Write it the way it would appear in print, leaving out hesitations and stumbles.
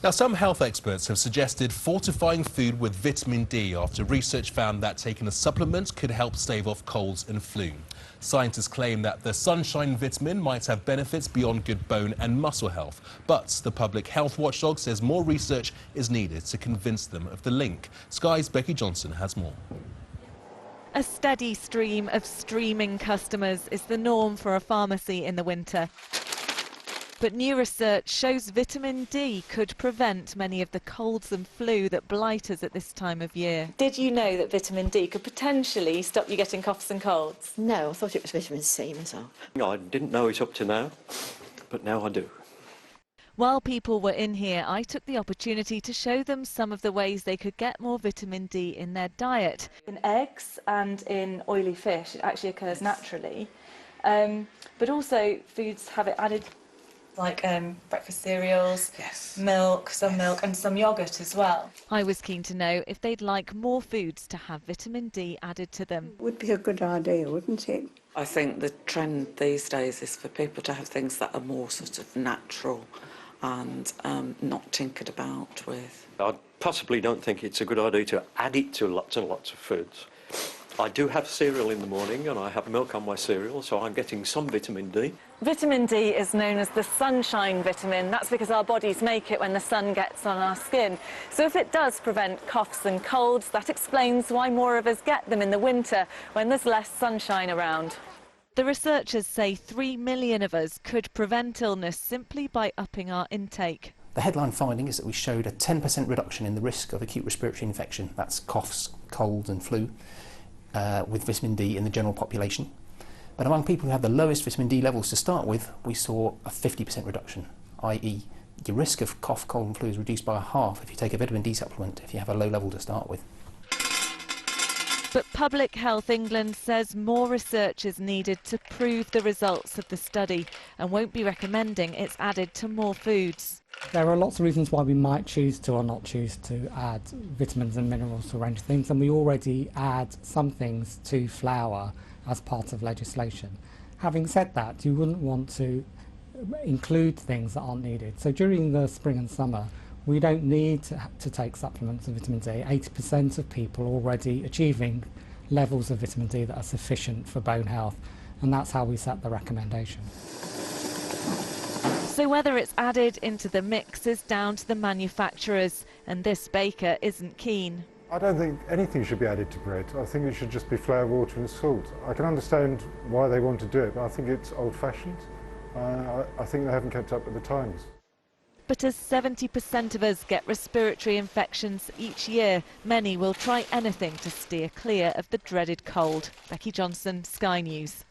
Now, some health experts have suggested fortifying food with vitamin D after research found that taking a supplement could help stave off colds and flu. Scientists claim that the sunshine vitamin might have benefits beyond good bone and muscle health, but the public health watchdog says more research is needed to convince them of the link. Sky's Becky Johnson has more. A steady stream of streaming customers is the norm for a pharmacy in the winter. But new research shows vitamin D could prevent many of the colds and flu that blight us at this time of year. Did you know that vitamin D could potentially stop you getting coughs and colds? No, I thought it was vitamin C myself. I didn't know it up to now, but now I do. While people were in here, I took the opportunity to show them some of the ways they could get more vitamin D in their diet. In eggs and in oily fish, it actually occurs naturally, but also foods have it added, like breakfast cereals, milk, some milk and some yoghurt as well. I was keen to know if they'd like more foods to have vitamin D added to them. Would be a good idea, wouldn't it? I think the trend these days is for people to have things that are more sort of natural and not tinkered about with. I possibly don't think it's a good idea to add it to lots and lots of foods. I do have cereal in the morning and I have milk on my cereal, so I'm getting some vitamin D. Vitamin D is known as the sunshine vitamin. That's because our bodies make it when the sun gets on our skin. So if it does prevent coughs and colds, that explains why more of us get them in the winter when there's less sunshine around. The researchers say 3 million of us could prevent illness simply by upping our intake. The headline finding is that we showed a 10% reduction in the risk of acute respiratory infection, that's coughs, colds and flu, with vitamin D in the general population. But among people who have the lowest vitamin D levels to start with, we saw a 50% reduction, i.e. your risk of cough, cold and flu is reduced by a half if you take a vitamin D supplement if you have a low level to start with. But Public Health England says more research is needed to prove the results of the study and won't be recommending it's added to more foods. There are lots of reasons why we might choose to or not choose to add vitamins and minerals to a range of things, and we already add some things to flour as part of legislation. Having said that, you wouldn't want to include things that aren't needed. So during the spring and summer, we don't need to take supplements of vitamin D. 80% of people are already achieving levels of vitamin D that are sufficient for bone health, and that's how we set the recommendation. So whether it's added into the mix is down to the manufacturers, and this baker isn't keen. I don't think anything should be added to bread. I think it should just be flour, water and salt. I can understand why they want to do it, but I think it's old-fashioned. I think they haven't kept up with the times. But as 70% of us get respiratory infections each year, many will try anything to steer clear of the dreaded cold. Becky Johnson, Sky News.